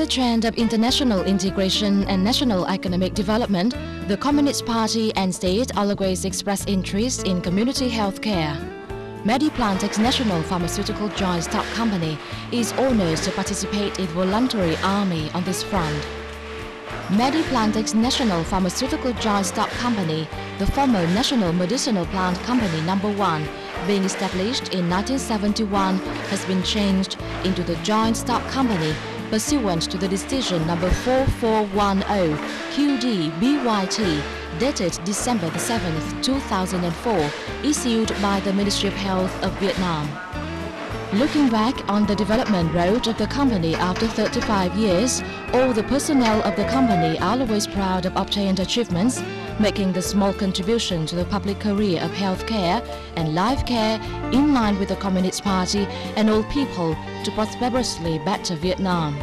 In the trend of international integration and national economic development, the Communist Party and state always express interest in community health care. Mediplantex National Pharmaceutical Joint Stock Company is honored to participate in voluntary army on this front. Mediplantex National Pharmaceutical Joint Stock Company, the former National Medicinal Plant Company No. 1, being established in 1971, has been changed into the Joint Stock Company pursuant to the decision number 4410 QD-BYT dated December 7, 2004, issued by the Ministry of Health of Vietnam. Looking back on the development road of the company after 35 years, all the personnel of the company are always proud of obtained achievements, making the small contribution to the public career of healthcare and life care in line with the Communist Party and all people to prosperously better Vietnam.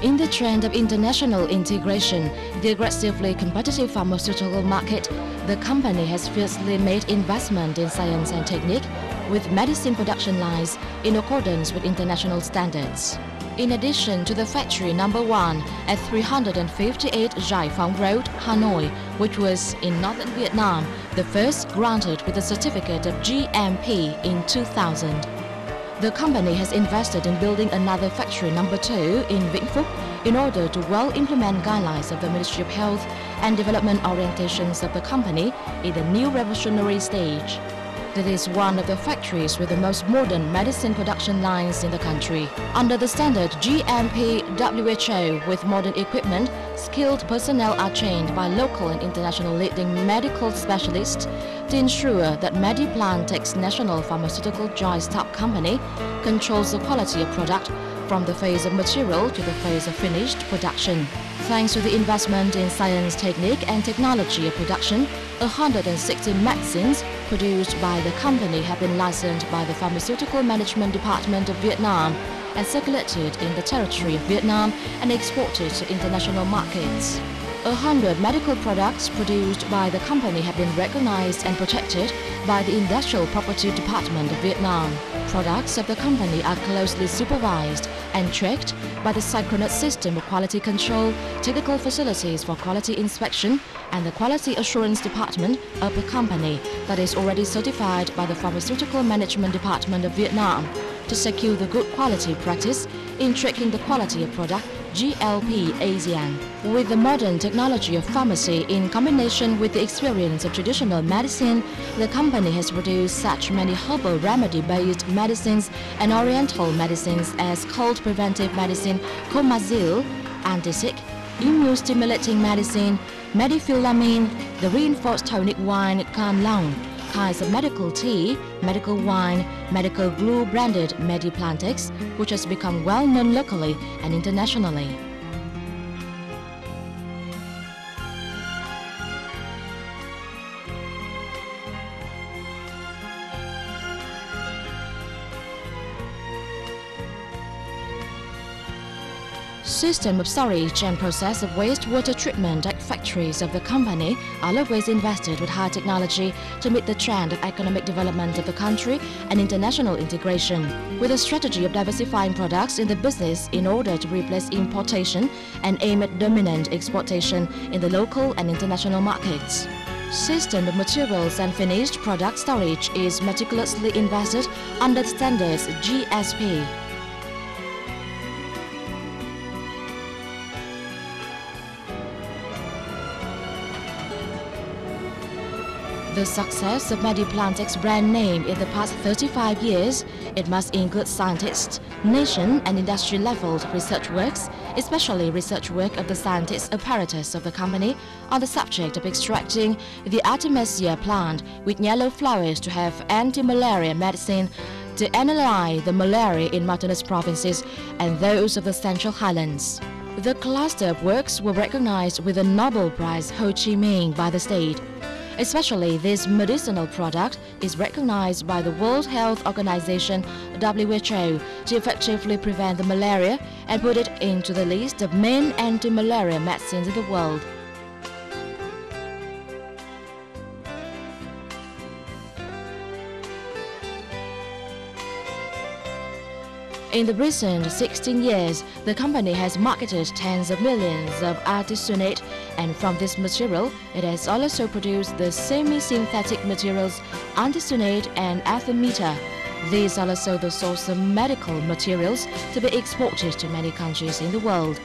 In the trend of international integration, the aggressively competitive pharmaceutical market, the company has fiercely made investment in science and technique with medicine production lines in accordance with international standards. In addition to the factory No. 1 at 358 Giải Phóng Road, Hanoi, which was in northern Vietnam, the first granted with a certificate of GMP in 2000. The company has invested in building another factory No. 2 in Vĩnh Phúc in order to well implement guidelines of the Ministry of Health and development orientations of the company in the new revolutionary stage. It is one of the factories with the most modern medicine production lines in the country. Under the standard GMP WHO with modern equipment, skilled personnel are trained by local and international leading medical specialists to ensure that Mediplantex National Pharmaceutical Joint Stock Company controls the quality of product from the phase of material to the phase of finished production. Thanks to the investment in science, technique and technology of production, 160 medicines produced by the company have been licensed by the Pharmaceutical Management Department of Vietnam and circulated in the territory of Vietnam and exported to international markets. 100 medical products produced by the company have been recognized and protected by the Industrial Property Department of Vietnam. Products of the company are closely supervised and tracked by the synchronous system of quality control, technical facilities for quality inspection, and the Quality Assurance Department of the company that is already certified by the Pharmaceutical Management Department of Vietnam to secure the good quality practice in tracking the quality of product GLP ASEAN. With the modern technology of pharmacy in combination with the experience of traditional medicine, the company has produced such many herbal remedy-based medicines and oriental medicines as cold preventive medicine, Comazil, anti-sick, immune-stimulating medicine, Mediphilamine, the reinforced tonic wine Cam Long, kinds of medical tea, medical wine, medical glue branded Mediplantex, which has become well known locally and internationally. System of storage and process of wastewater treatment at factories of the company are always invested with high technology to meet the trend of economic development of the country and international integration, with a strategy of diversifying products in the business in order to replace importation and aim at dominant exportation in the local and international markets. System of materials and finished product storage is meticulously invested under the standards GSP. The success of Mediplantex brand name in the past 35 years, it must include scientists, nation and industry-level research works, especially research work of the scientists apparatus of the company on the subject of extracting the Artemisia plant with yellow flowers to have anti-malaria medicine, to analyze the malaria in mountainous provinces and those of the Central Highlands. The cluster of works were recognized with the Nobel Prize Ho Chi Minh by the state. Especially this medicinal product is recognized by the World Health Organization WHO to effectively prevent the malaria and put it into the list of main anti-malaria medicines in the world. In the recent 16 years, the company has marketed tens of millions of artesunate, and from this material, it has also produced the semi-synthetic materials artesunate and artemether. These are also the source of medical materials to be exported to many countries in the world.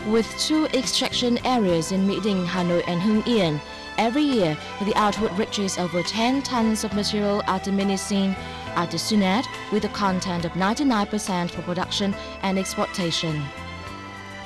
With 2 extraction areas in Mỹ Đình, Hanoi and Hưng Yên, every year the output reaches over 10 tons of material artemisinin, artesunate, with a content of 99% for production and exportation.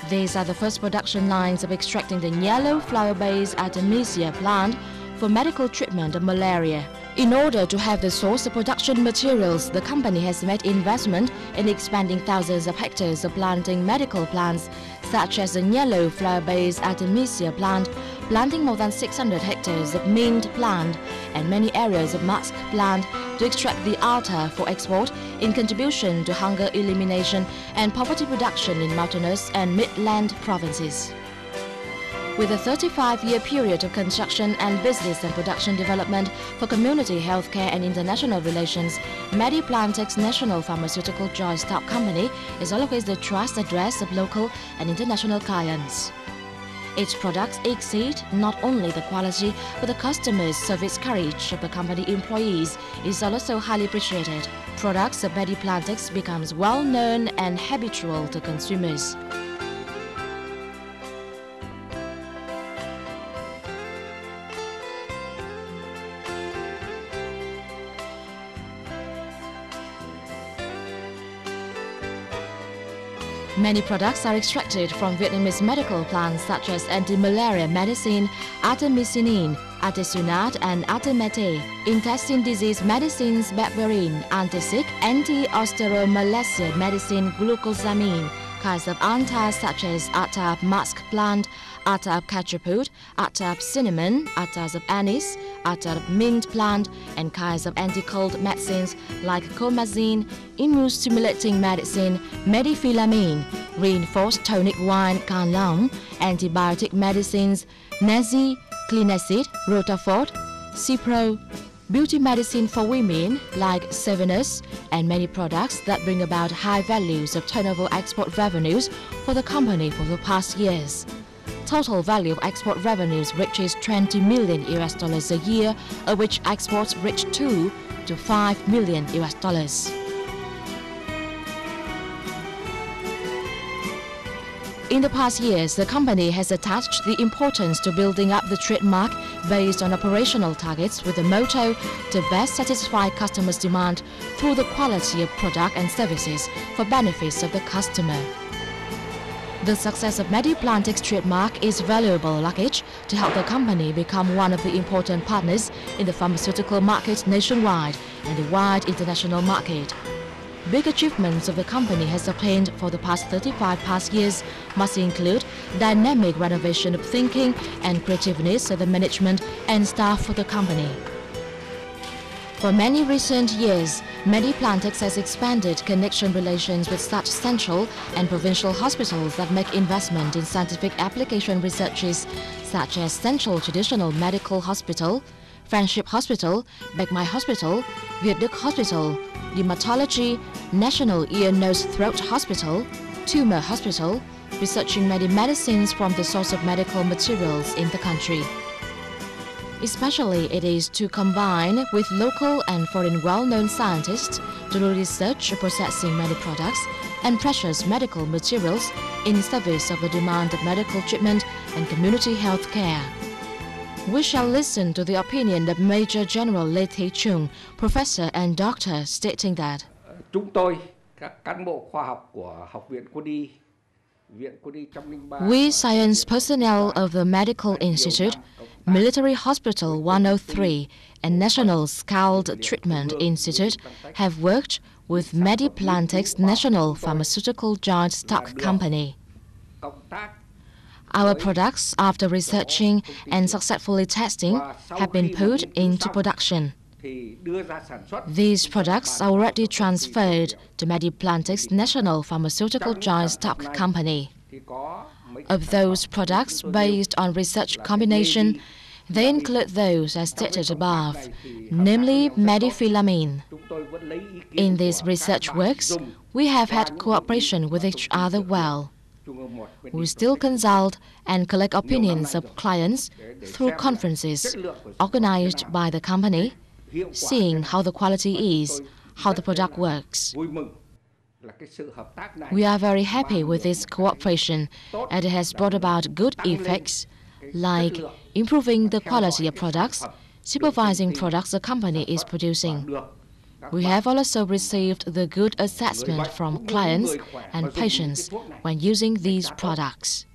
These are the first production lines of extracting the yellow flower-based artemisia plant for medical treatment of malaria. In order to have the source of production materials, the company has made investment in expanding thousands of hectares of planting medical plants, such as the yellow flower-based artemisia plant, planting more than 600 hectares of mint plant and many areas of musk plant to extract the attar for export in contribution to hunger elimination and poverty reduction in mountainous and midland provinces. With a 35-year period of construction and business and production development for community healthcare and international relations, Mediplantex National Pharmaceutical Joint Stock Company is always the trust address of local and international clients. Its products exceed not only the quality, but the customer's service courage of the company employees is also highly appreciated. Products of Mediplantex becomes well-known and habitual to consumers. Many products are extracted from Vietnamese medical plants such as anti-malaria medicine, artemisinin, artesunate and artemether, intestine disease medicines berberine, antisick, anti-osteomalacia medicine glucosamine, kinds of attar such as attar of musk plant, attar of cacheput, attar of cinnamon, attars of anise, attar of mint plant, and kinds of anti-cold medicines like comazine, immune-stimulating medicine, medifilamine, reinforced tonic wine can long, antibiotic medicines, nazi, clinacid, rotafort, cipro, beauty medicine for women like Sevenus, and many products that bring about high values of turnover export revenues for the company for the past years. Total value of export revenues reaches $20 million a year, of which exports reach $2 to $5 million. In the past years, the company has attached the importance to building up the trademark based on operational targets with the motto to best satisfy customers' demand through the quality of product and services for benefits of the customer. The success of Mediplantex trademark is valuable luggage to help the company become one of the important partners in the pharmaceutical market nationwide and the wide international market. Big achievements of the company has obtained for the past 35 years must include dynamic renovation of thinking and creativeness of the management and staff for the company. For many recent years, Mediplantex has expanded connection relations with such central and provincial hospitals that make investment in scientific application researches such as Central Traditional Medical Hospital, Friendship Hospital, Bạch Mai Hospital, Việt Đức Hospital, Dermatology, National Ear, Nose, Throat Hospital, Tumor Hospital, researching many medicines from the source of medical materials in the country. Especially it is to combine with local and foreign well-known scientists to do research processing many products and precious medical materials in service of the demand of medical treatment and community health care. We shall listen to the opinion of Major General Lê Thế Trung, professor and doctor, stating that Chúng tôi, các cán bộ khoa học của Học viện Quân y, we science personnel of the Medical Institute, Military Hospital 103, and National Scald Treatment Institute have worked with Mediplantex National Pharmaceutical Joint Stock Company. Our products, after researching and successfully testing, have been put into production. These products are already transferred to Mediplantex National Pharmaceutical Joint Stock Company. Of those products based on research combination, They include those as stated above, namely Mediplantex. In these research works, we have had cooperation with each other well. We still consult and collect opinions of clients through conferences organized by the company, seeing how the quality is, how the product works. We are very happy with this cooperation, and it has brought about good effects, like improving the quality of products, supervising products the company is producing. We have also received the good assessment from clients and patients when using these products.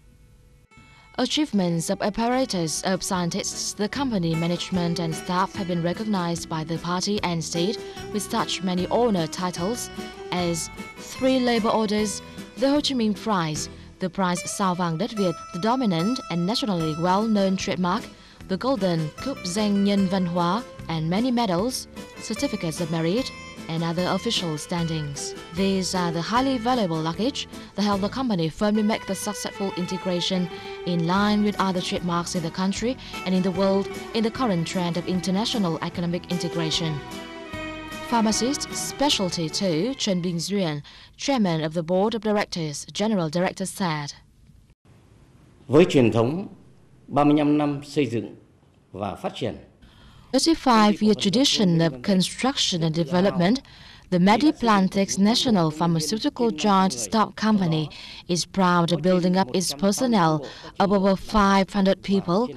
Achievements of apparatus of scientists, the company management and staff have been recognized by the party and state with such many honor titles as 3 labor orders, the Ho Chi Minh Prize, the prize Sao Vàng Đất Việt, the dominant and nationally well-known trademark, the Golden Cúp Danh Nhân Văn Hóa, and many medals, certificates of merit, and other official standings. These are the highly valuable luggage that help the company firmly make the successful integration in line with other trademarks in the country and in the world in the current trend of international economic integration. Pharmacist Specialty 2 Trần Bình Duyên, Chairman of the Board of Directors, General Director said, Với truyền thống 35 năm xây dựng và phát triển, 35-year tradition of construction and development, the Mediplantex National Pharmaceutical Joint Stock Company is proud of building up its personnel of over 500 people,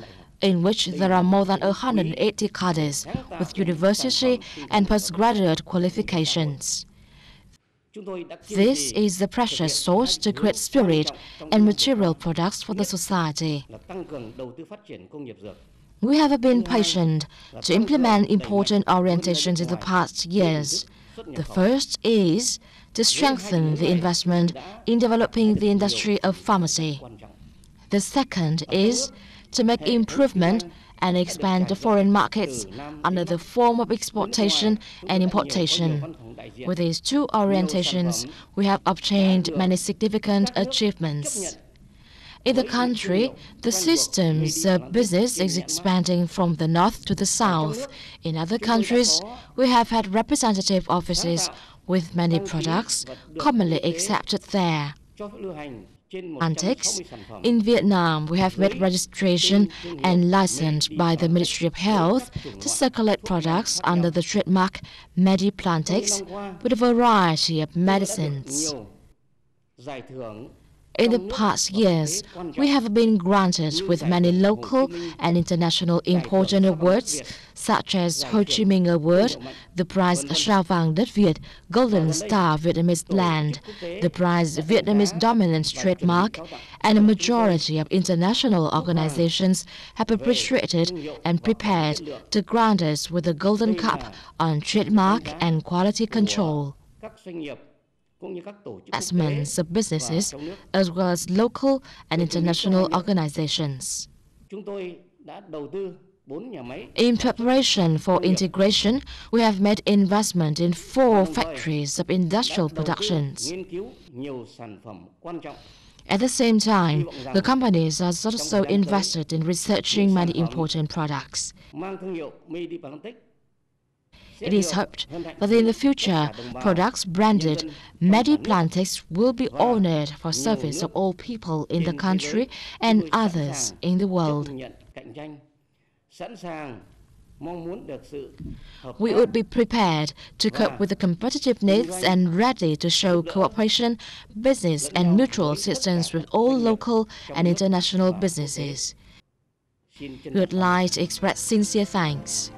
in which there are more than 180 cadres with university and postgraduate qualifications. This is the precious source to create spirit and material products for the society. We have been patient to implement important orientations in the past years. The first is to strengthen the investment in developing the industry of pharmacy. The second is to make improvement and expand the foreign markets under the form of exportation and importation. With these 2 orientations, we have obtained many significant achievements. In the country, the systems of business is expanding from the north to the south. In other countries, we have had representative offices with many products commonly accepted there. Antex. In Vietnam, we have made registration and licensed by the Ministry of Health to circulate products under the trademark Mediplantex with a variety of medicines. In the past years, we have been granted with many local and international important awards, such as Ho Chi Minh Award, the prize Sao Vàng Đất Việt, Golden Star Vietnamese Land, the prize Vietnamese Dominance Trademark, and a majority of international organizations have appreciated and prepared to grant us with the Golden Cup on trademark and quality control. Assessments of businesses as well as local and international organizations. In preparation for integration, we have made investment in 4 factories of industrial productions. At the same time, the companies are also invested in researching many important products. It is hoped that in the future, products branded Mediplantex will be honored for service of all people in the country and others in the world. We would be prepared to cope with the competitive needs and ready to show cooperation, business and mutual assistance with all local and international businesses. We would like to express sincere thanks.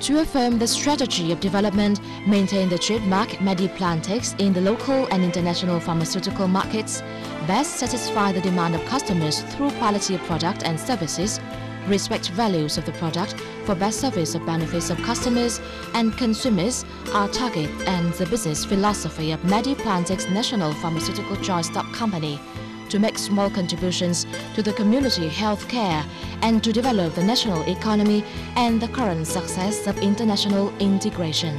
To affirm the strategy of development, maintain the trademark Mediplantex in the local and international pharmaceutical markets, best satisfy the demand of customers through quality of product and services, respect values of the product for best service of benefits of customers and consumers, our target and the business philosophy of Mediplantex National Pharmaceutical Joint Stock Company, to make small contributions to the community health care and to develop the national economy and the current success of international integration.